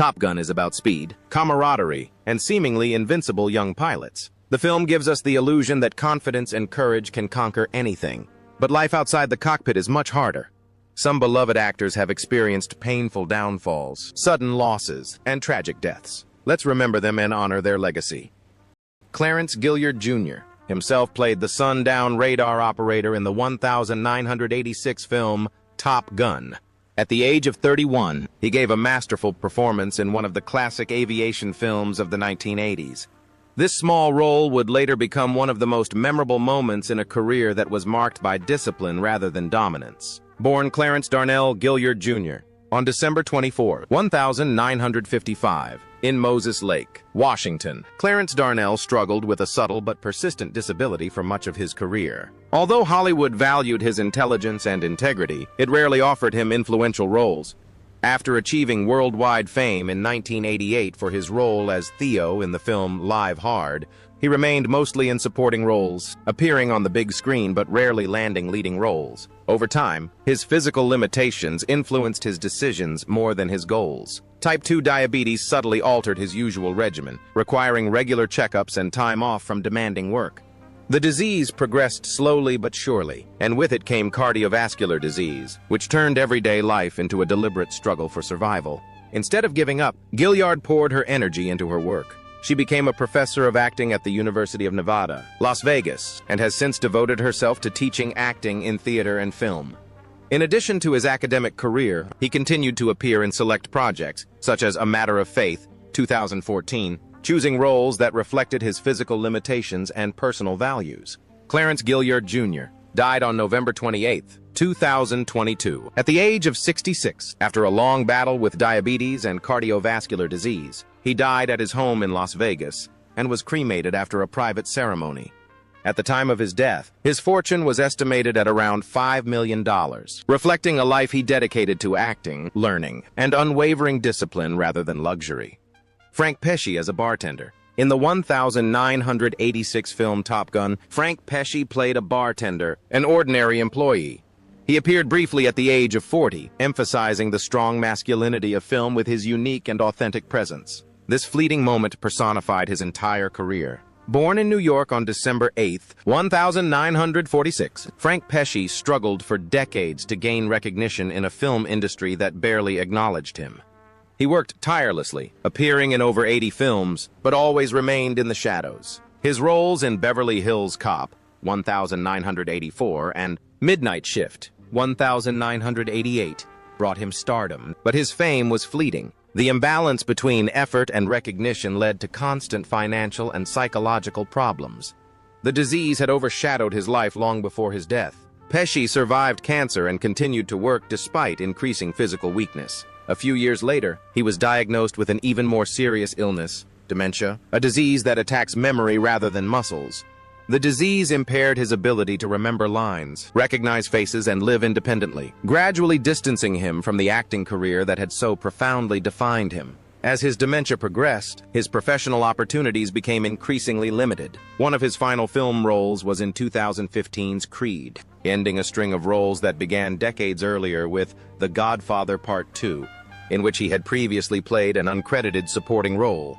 Top Gun is about speed, camaraderie, and seemingly invincible young pilots. The film gives us the illusion that confidence and courage can conquer anything. But life outside the cockpit is much harder. Some beloved actors have experienced painful downfalls, sudden losses, and tragic deaths. Let's remember them and honor their legacy. Clarence Gilliard Jr. himself played the sundown radar operator in the 1986 film Top Gun. At the age of 31, he gave a masterful performance in one of the classic aviation films of the 1980s. This small role would later become one of the most memorable moments in a career that was marked by discipline rather than dominance. Born Clarence Darnell Gilliard Jr. on December 24, 1955, in Moses Lake, Washington, Clarence Darnell struggled with a subtle but persistent disability for much of his career. Although Hollywood valued his intelligence and integrity, it rarely offered him influential roles. After achieving worldwide fame in 1988 for his role as Theo in the film Live Hard, he remained mostly in supporting roles, appearing on the big screen but rarely landing leading roles. Over time, his physical limitations influenced his decisions more than his goals. Type 2 diabetes subtly altered his usual regimen, requiring regular checkups and time off from demanding work. The disease progressed slowly but surely, and with it came cardiovascular disease, which turned everyday life into a deliberate struggle for survival. Instead of giving up, Gilliard poured her energy into her work. She became a professor of acting at the University of Nevada, Las Vegas, and has since devoted herself to teaching acting in theater and film. In addition to his academic career, he continued to appear in select projects, such as A Matter of Faith, 2014, choosing roles that reflected his physical limitations and personal values. Clarence Gilliard Jr. died on November 28, 2022, at the age of 66, after a long battle with diabetes and cardiovascular disease. He died at his home in Las Vegas and was cremated after a private ceremony. At the time of his death, his fortune was estimated at around $5 million, reflecting a life he dedicated to acting, learning, and unwavering discipline rather than luxury. Frank Pesce as a bartender. In the 1986 film Top Gun, Frank Pesce played a bartender, an ordinary employee. He appeared briefly at the age of 40, emphasizing the strong masculinity of film with his unique and authentic presence. This fleeting moment personified his entire career. Born in New York on December 8, 1946, Frank Pesce struggled for decades to gain recognition in a film industry that barely acknowledged him. He worked tirelessly, appearing in over 80 films, but always remained in the shadows. His roles in Beverly Hills Cop, 1984, and Midnight Shift, 1988, brought him stardom, but his fame was fleeting. The imbalance between effort and recognition led to constant financial and psychological problems. The disease had overshadowed his life long before his death. Pesce survived cancer and continued to work despite increasing physical weakness. A few years later, he was diagnosed with an even more serious illness, dementia, a disease that attacks memory rather than muscles. The disease impaired his ability to remember lines, recognize faces, and live independently, gradually distancing him from the acting career that had so profoundly defined him. As his dementia progressed, his professional opportunities became increasingly limited. One of his final film roles was in 2015's Creed, ending a string of roles that began decades earlier with The Godfather Part 2, in which he had previously played an uncredited supporting role.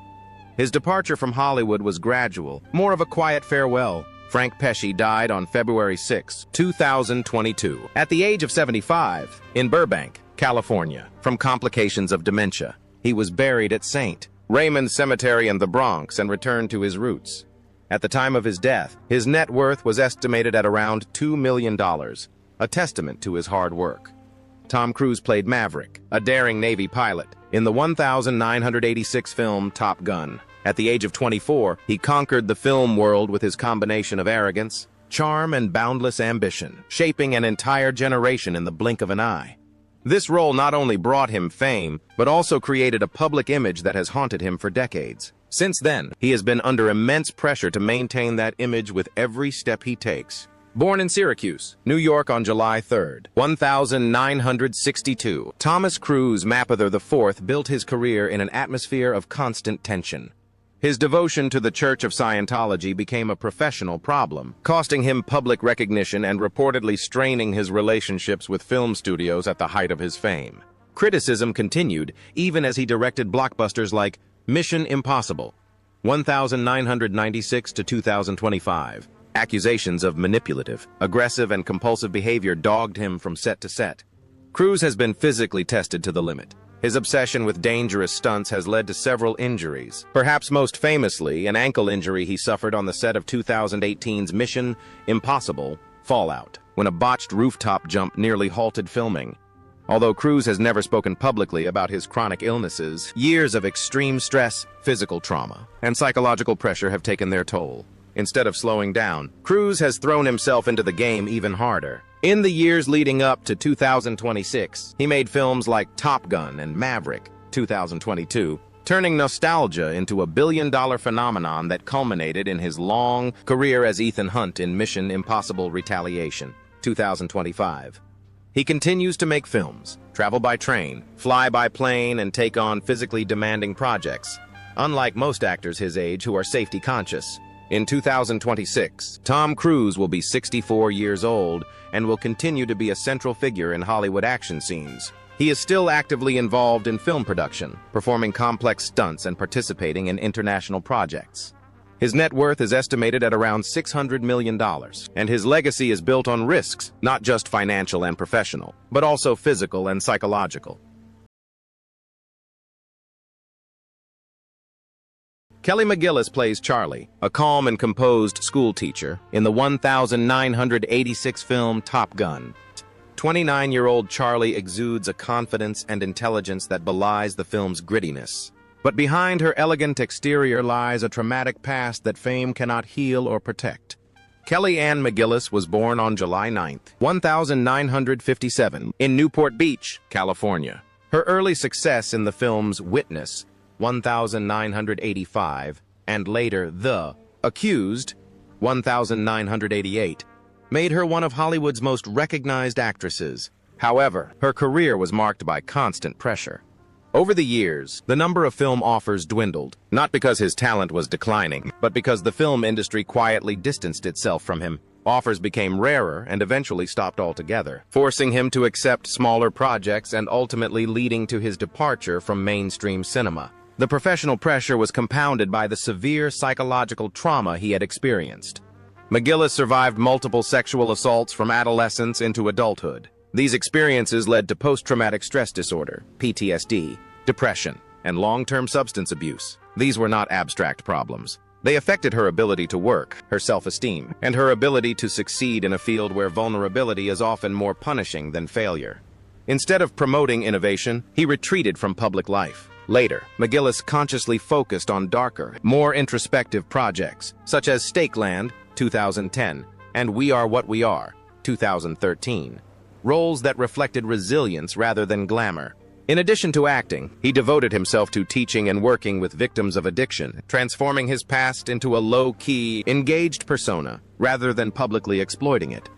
His departure from Hollywood was gradual, more of a quiet farewell. Frank Pesce died on February 6, 2022, at the age of 75, in Burbank, California, from complications of dementia. He was buried at St. Raymond's Cemetery in the Bronx and returned to his roots. At the time of his death, his net worth was estimated at around $2 million, a testament to his hard work. Tom Cruise played Maverick, a daring Navy pilot, in the 1986 film Top Gun. At the age of 24, he conquered the film world with his combination of arrogance, charm, and boundless ambition, shaping an entire generation in the blink of an eye. This role not only brought him fame, but also created a public image that has haunted him for decades. Since then, he has been under immense pressure to maintain that image with every step he takes. Born in Syracuse, New York on July 3, 1962, Thomas Cruise Mapother IV built his career in an atmosphere of constant tension. His devotion to the Church of Scientology became a professional problem, costing him public recognition and reportedly straining his relationships with film studios at the height of his fame. Criticism continued even as he directed blockbusters like Mission Impossible, 1996 to 2025. Accusations of manipulative, aggressive, and compulsive behavior dogged him from set to set. Cruise has been physically tested to the limit. His obsession with dangerous stunts has led to several injuries, perhaps most famously an ankle injury he suffered on the set of 2018's Mission Impossible Fallout, when a botched rooftop jump nearly halted filming. Although Cruise has never spoken publicly about his chronic illnesses, years of extreme stress, physical trauma, and psychological pressure have taken their toll. Instead of slowing down, Cruise has thrown himself into the game even harder. In the years leading up to 2026, he made films like Top Gun and Maverick, 2022, turning nostalgia into a billion-dollar phenomenon that culminated in his long career as Ethan Hunt in Mission Impossible Retaliation, 2025. He continues to make films, travel by train, fly by plane, and take on physically demanding projects, unlike most actors his age who are safety conscious. In 2026, Tom Cruise will be 64 years old and will continue to be a central figure in Hollywood action scenes. He is still actively involved in film production, performing complex stunts and participating in international projects. His net worth is estimated at around $600 million, and his legacy is built on risks, not just financial and professional, but also physical and psychological. Kelly McGillis plays Charlie, a calm and composed schoolteacher, in the 1986 film Top Gun. 29-year-old Charlie exudes a confidence and intelligence that belies the film's grittiness. But behind her elegant exterior lies a traumatic past that fame cannot heal or protect. Kelly Ann McGillis was born on July 9, 1957, in Newport Beach, California. Her early success in the films Witness, 1985, and later The Accused, 1988, made her one of Hollywood's most recognized actresses. However, her career was marked by constant pressure. Over the years, the number of film offers dwindled, not because his talent was declining, but because the film industry quietly distanced itself from him. Offers became rarer and eventually stopped altogether, forcing him to accept smaller projects and ultimately leading to his departure from mainstream cinema. The professional pressure was compounded by the severe psychological trauma he had experienced. McGillis survived multiple sexual assaults from adolescence into adulthood. These experiences led to post-traumatic stress disorder, PTSD, depression, and long-term substance abuse. These were not abstract problems. They affected her ability to work, her self-esteem, and her ability to succeed in a field where vulnerability is often more punishing than failure. Instead of promoting innovation, he retreated from public life. Later, McGillis consciously focused on darker, more introspective projects, such as Stakeland, 2010, and We Are What We Are, 2013, roles that reflected resilience rather than glamour. In addition to acting, he devoted himself to teaching and working with victims of addiction, transforming his past into a low-key, engaged persona, rather than publicly exploiting it.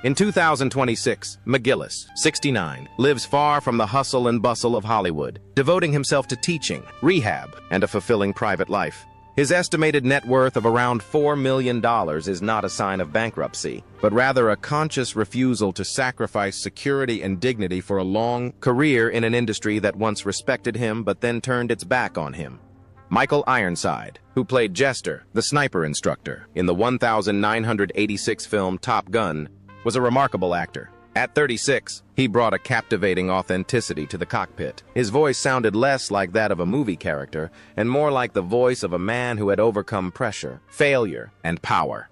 In 2026, McGillis, 69, lives far from the hustle and bustle of Hollywood, devoting himself to teaching, rehab, and a fulfilling private life. His estimated net worth of around $4 million is not a sign of bankruptcy, but rather a conscious refusal to sacrifice security and dignity for a long career in an industry that once respected him but then turned its back on him. Michael Ironside, who played Jester, the sniper instructor, in the 1986 film Top Gun, was a remarkable actor. At 36, he brought a captivating authenticity to the cockpit. His voice sounded less like that of a movie character and more like the voice of a man who had overcome pressure, failure, and power.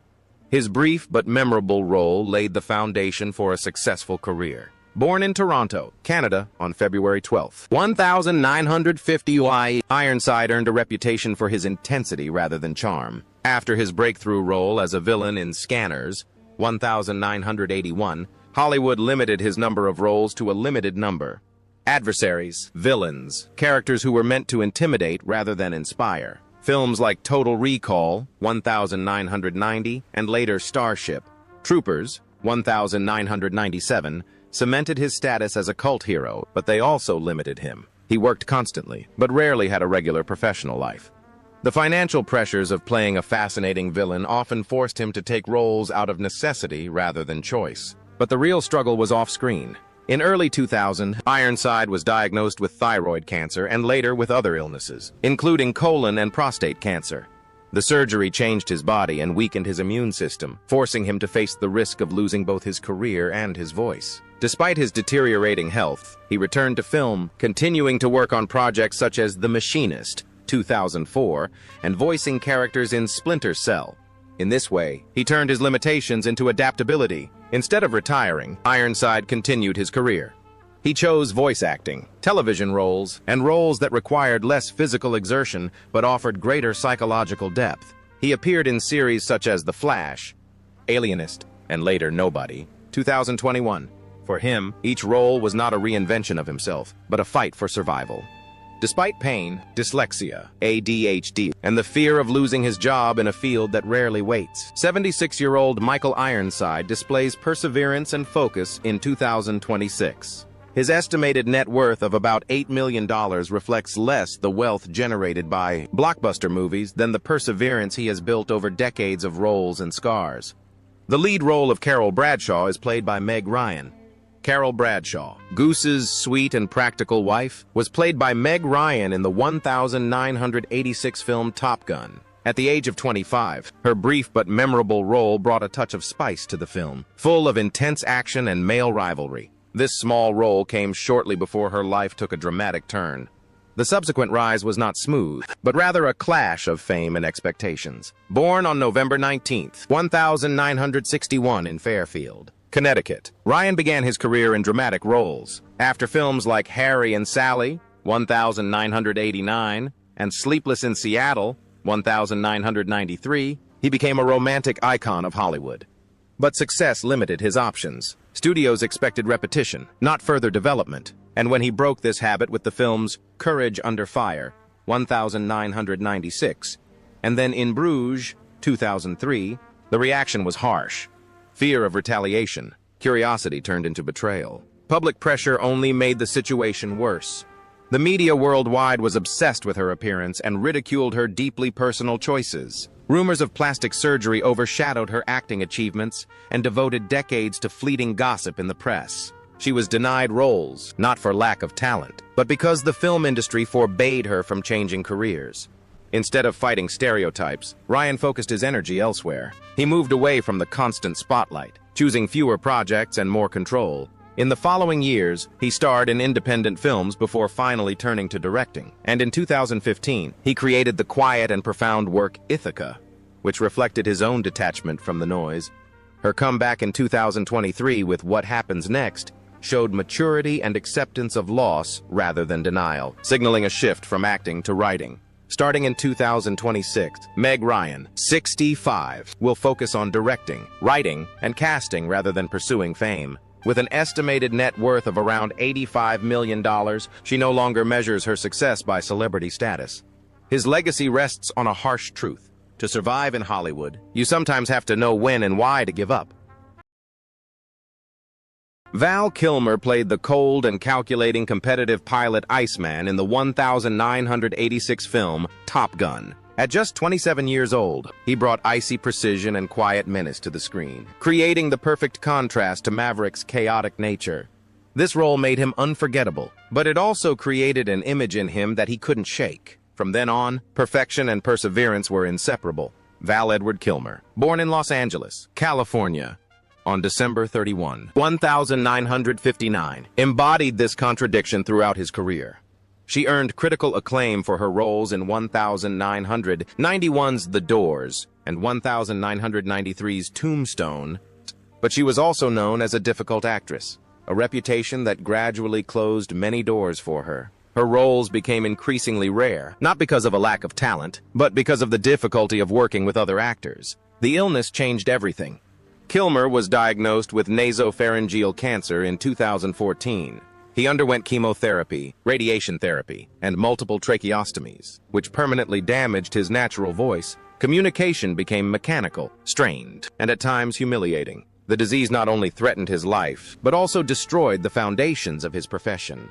His brief but memorable role laid the foundation for a successful career. Born in Toronto, Canada, on February 12, 1950, Ironside earned a reputation for his intensity rather than charm. After his breakthrough role as a villain in Scanners, 1981, Hollywood limited his number of roles to a limited number. Adversaries, villains, characters who were meant to intimidate rather than inspire. Films like Total Recall, 1990, and later Starship Troopers, 1997, cemented his status as a cult hero, but they also limited him. He worked constantly, but rarely had a regular professional life. The financial pressures of playing a fascinating villain often forced him to take roles out of necessity rather than choice. But the real struggle was off-screen. In early 2000, Ironside was diagnosed with thyroid cancer and later with other illnesses, including colon and prostate cancer. The surgery changed his body and weakened his immune system, forcing him to face the risk of losing both his career and his voice. Despite his deteriorating health, he returned to film, continuing to work on projects such as The Machinist, 2004, and voicing characters in Splinter Cell. In this way, he turned his limitations into adaptability. Instead of retiring, Ironside continued his career. He chose voice acting, television roles, and roles that required less physical exertion but offered greater psychological depth. He appeared in series such as The Flash, Alienist, and later Nobody, 2021. For him, each role was not a reinvention of himself, but a fight for survival. Despite pain, dyslexia, ADHD, and the fear of losing his job in a field that rarely waits, 76-year-old Michael Ironside displays perseverance and focus in 2026. His estimated net worth of about $8 million reflects less the wealth generated by blockbuster movies than the perseverance he has built over decades of roles and scars. The lead role of Carol Bradshaw is played by Meg Ryan. Carol Bradshaw, Goose's sweet and practical wife, was played by Meg Ryan in the 1986 film Top Gun. At the age of 25, her brief but memorable role brought a touch of spice to the film, full of intense action and male rivalry. This small role came shortly before her life took a dramatic turn. The subsequent rise was not smooth, but rather a clash of fame and expectations. Born on November 19, 1961 in Fairfield, Connecticut, Ryan began his career in dramatic roles. After films like Harry and Sally, 1989, and Sleepless in Seattle, 1993, he became a romantic icon of Hollywood. But success limited his options. Studios expected repetition, not further development, and when he broke this habit with the films Courage Under Fire, 1996, and then In Bruges, 2003, the reaction was harsh. Fear of retaliation, curiosity turned into betrayal. Public pressure only made the situation worse. The media worldwide was obsessed with her appearance and ridiculed her deeply personal choices. Rumors of plastic surgery overshadowed her acting achievements and devoted decades to fleeting gossip in the press. She was denied roles, not for lack of talent, but because the film industry forbade her from changing careers. Instead of fighting stereotypes, Ryan focused his energy elsewhere. He moved away from the constant spotlight, choosing fewer projects and more control. In the following years, he starred in independent films before finally turning to directing. And in 2015, he created the quiet and profound work Ithaca, which reflected his own detachment from the noise. Her comeback in 2023 with What Happens Next showed maturity and acceptance of loss rather than denial, signaling a shift from acting to writing. Starting in 2026, Meg Ryan, 65, will focus on directing, writing, and casting rather than pursuing fame. With an estimated net worth of around $85 million, she no longer measures her success by celebrity status. His legacy rests on a harsh truth. To survive in Hollywood, you sometimes have to know when and why to give up. Val Kilmer played the cold and calculating competitive pilot Iceman in the 1986 film Top Gun. At just 27 years old, he brought icy precision and quiet menace to the screen, creating the perfect contrast to Maverick's chaotic nature. This role made him unforgettable, but it also created an image in him that he couldn't shake. From then on, perfection and perseverance were inseparable. Val Edward Kilmer, born in Los Angeles, California, on December 31, 1959, embodied this contradiction throughout his career. She earned critical acclaim for her roles in 1991's The Doors and 1993's Tombstone, but she was also known as a difficult actress, a reputation that gradually closed many doors for her. Her roles became increasingly rare, not because of a lack of talent, but because of the difficulty of working with other actors. The illness changed everything. Kilmer was diagnosed with nasopharyngeal cancer in 2014. He underwent chemotherapy, radiation therapy, and multiple tracheostomies, which permanently damaged his natural voice. Communication became mechanical, strained, and at times humiliating. The disease not only threatened his life, but also destroyed the foundations of his profession.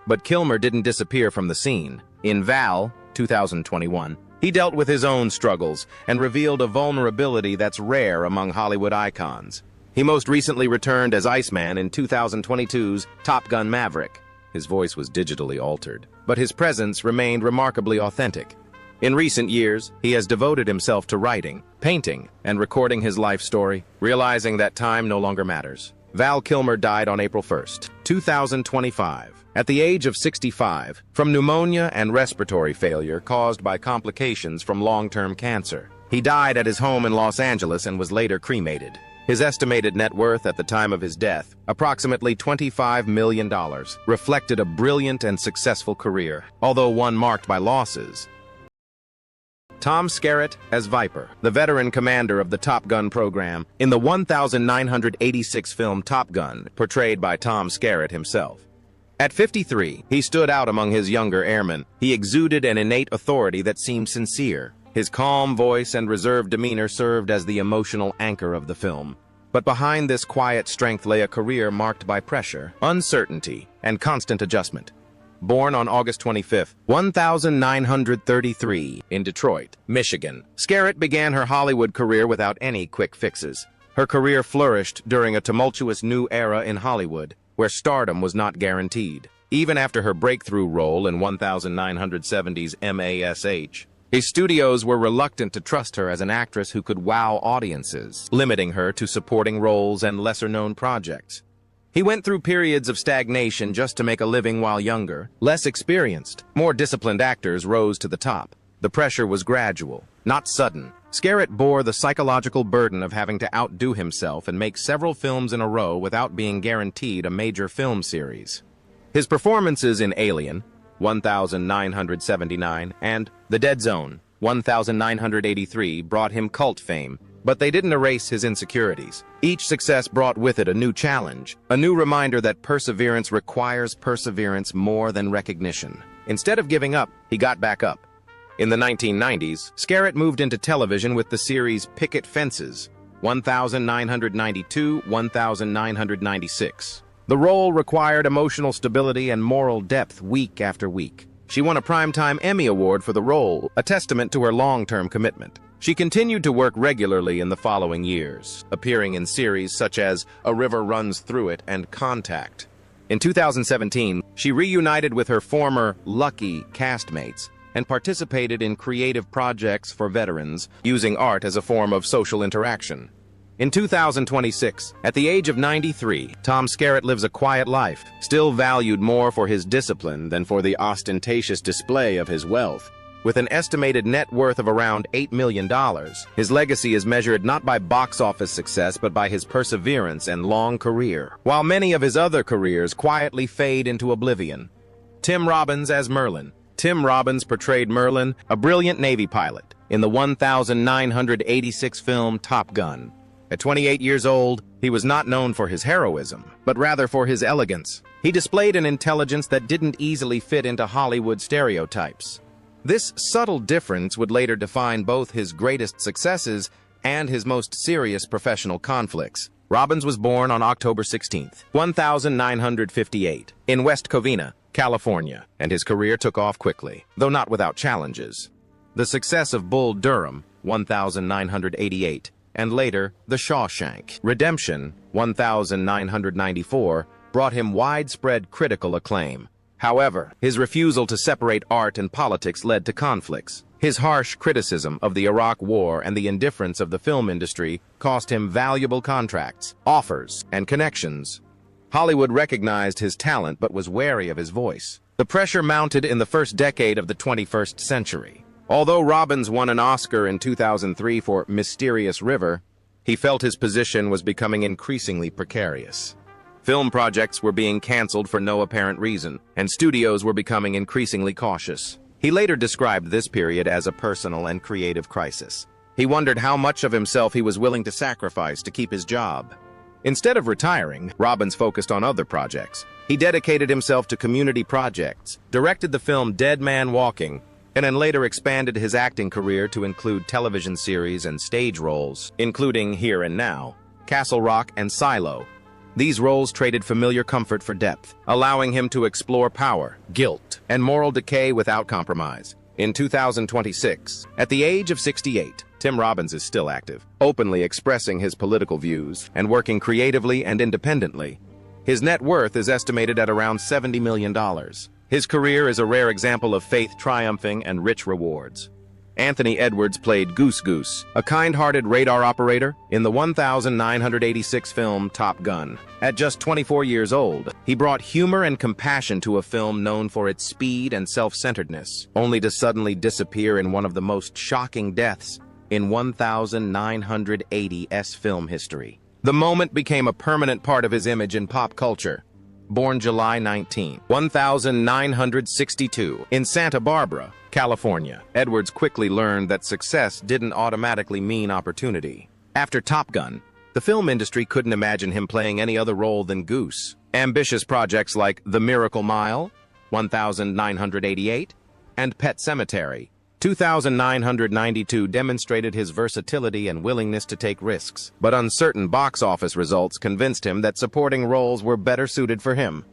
But Kilmer didn't disappear from the scene. In Val, 2021, he dealt with his own struggles and revealed a vulnerability that's rare among Hollywood icons. He most recently returned as Iceman in 2022's Top Gun: Maverick. His voice was digitally altered, but his presence remained remarkably authentic. In recent years, he has devoted himself to writing, painting, and recording his life story, realizing that time no longer matters. Val Kilmer died on April 1st, 2025, at the age of 65, from pneumonia and respiratory failure caused by complications from long-term cancer. He died at his home in Los Angeles and was later cremated. His estimated net worth at the time of his death, approximately $25 million, reflected a brilliant and successful career, although one marked by losses. Tom Skerritt as Viper, the veteran commander of the Top Gun program, in the 1986 film Top Gun, portrayed by Tom Skerritt himself. At 53, he stood out among his younger airmen. He exuded an innate authority that seemed sincere. His calm voice and reserved demeanor served as the emotional anchor of the film. But behind this quiet strength lay a career marked by pressure, uncertainty, and constant adjustment. Born on August 25, 1933, in Detroit, Michigan, Skerritt began her Hollywood career without any quick fixes. Her career flourished during a tumultuous new era in Hollywood, where stardom was not guaranteed. Even after her breakthrough role in 1970's MASH, his studios were reluctant to trust her as an actress who could wow audiences, limiting her to supporting roles and lesser-known projects. He went through periods of stagnation just to make a living while younger. Less experienced, more disciplined actors rose to the top. The pressure was gradual, not sudden. Skerritt bore the psychological burden of having to outdo himself and make several films in a row without being guaranteed a major film series. His performances in Alien, 1979, and The Dead Zone, 1983, brought him cult fame, but they didn't erase his insecurities. Each success brought with it a new challenge, a new reminder that perseverance requires perseverance more than recognition. Instead of giving up, he got back up. In the 1990s, Skerritt moved into television with the series Picket Fences, 1992-1996. The role required emotional stability and moral depth week after week. She won a Primetime Emmy Award for the role, a testament to her long-term commitment. She continued to work regularly in the following years, appearing in series such as A River Runs Through It and Contact. In 2017, she reunited with her former Lucky castmates and participated in creative projects for veterans, using art as a form of social interaction. In 2026, at the age of 93, Tom Skerritt lives a quiet life, still valued more for his discipline than for the ostentatious display of his wealth. With an estimated net worth of around $8 million, his legacy is measured not by box office success but by his perseverance and long career, while many of his other careers quietly fade into oblivion. Tim Robbins as Merlin. Tim Robbins portrayed Merlin, a brilliant Navy pilot, in the 1986 film Top Gun. At 28 years old, he was not known for his heroism, but rather for his elegance. He displayed an intelligence that didn't easily fit into Hollywood stereotypes. This subtle difference would later define both his greatest successes and his most serious professional conflicts. Robbins was born on October 16, 1958, in West Covina, California, and his career took off quickly, though not without challenges. The success of Bull Durham, 1988, and later The Shawshank Redemption, 1994, brought him widespread critical acclaim. However, his refusal to separate art and politics led to conflicts. His harsh criticism of the Iraq War and the indifference of the film industry cost him valuable contracts, offers, and connections. Hollywood recognized his talent but was wary of his voice. The pressure mounted in the first decade of the 21st century. Although Robbins won an Oscar in 2003 for Mysterious River, he felt his position was becoming increasingly precarious. Film projects were being canceled for no apparent reason, and studios were becoming increasingly cautious. He later described this period as a personal and creative crisis. He wondered how much of himself he was willing to sacrifice to keep his job. Instead of retiring, Robbins focused on other projects. He dedicated himself to community projects, directed the film Dead Man Walking, and then later expanded his acting career to include television series and stage roles, including Here and Now, Castle Rock, and Silo. These roles traded familiar comfort for depth, allowing him to explore power, guilt, and moral decay without compromise. In 2026, at the age of 68, Tim Robbins is still active, openly expressing his political views and working creatively and independently. His net worth is estimated at around $70 million. His career is a rare example of faith triumphing and rich rewards. Anthony Edwards played Goose Goose, a kind-hearted radar operator in the 1986 film Top Gun. At just 24 years old, he brought humor and compassion to a film known for its speed and self-centeredness, only to suddenly disappear in one of the most shocking deaths in 1980's film history. The moment became a permanent part of his image in pop culture. Born July 19, 1962, in Santa Barbara, California, Edwards quickly learned that success didn't automatically mean opportunity. After Top Gun, the film industry couldn't imagine him playing any other role than Goose. Ambitious projects like The Miracle Mile, 1988, and Pet Sematary, 2992 demonstrated his versatility and willingness to take risks, but uncertain box office results convinced him that supporting roles were better suited for him.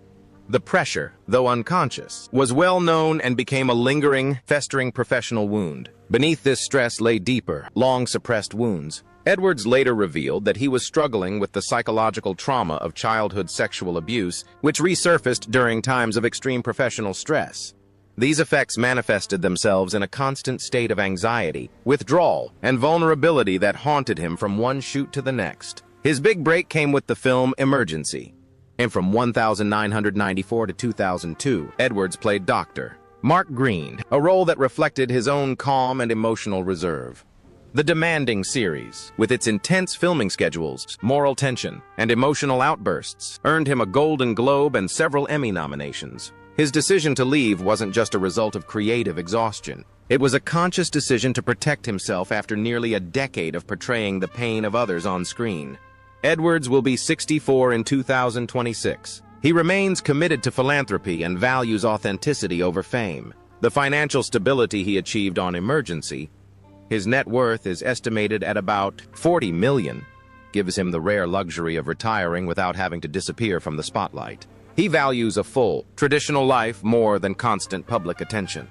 The pressure, though unconscious, was well known and became a lingering, festering professional wound. Beneath this stress lay deeper, long-suppressed wounds. Edwards later revealed that he was struggling with the psychological trauma of childhood sexual abuse, which resurfaced during times of extreme professional stress. These effects manifested themselves in a constant state of anxiety, withdrawal, and vulnerability that haunted him from one shoot to the next. His big break came with the film Emergency. And from 1994 to 2002, Edwards played Dr. Mark Green, a role that reflected his own calm and emotional reserve. The demanding series, with its intense filming schedules, moral tension, and emotional outbursts, earned him a Golden Globe and several Emmy nominations. His decision to leave wasn't just a result of creative exhaustion. It was a conscious decision to protect himself after nearly a decade of portraying the pain of others on screen. Edwards will be 64 in 2026. He remains committed to philanthropy and values authenticity over fame. The financial stability he achieved on Emergency, his net worth is estimated at about $40 million, gives him the rare luxury of retiring without having to disappear from the spotlight. He values a full, traditional life more than constant public attention.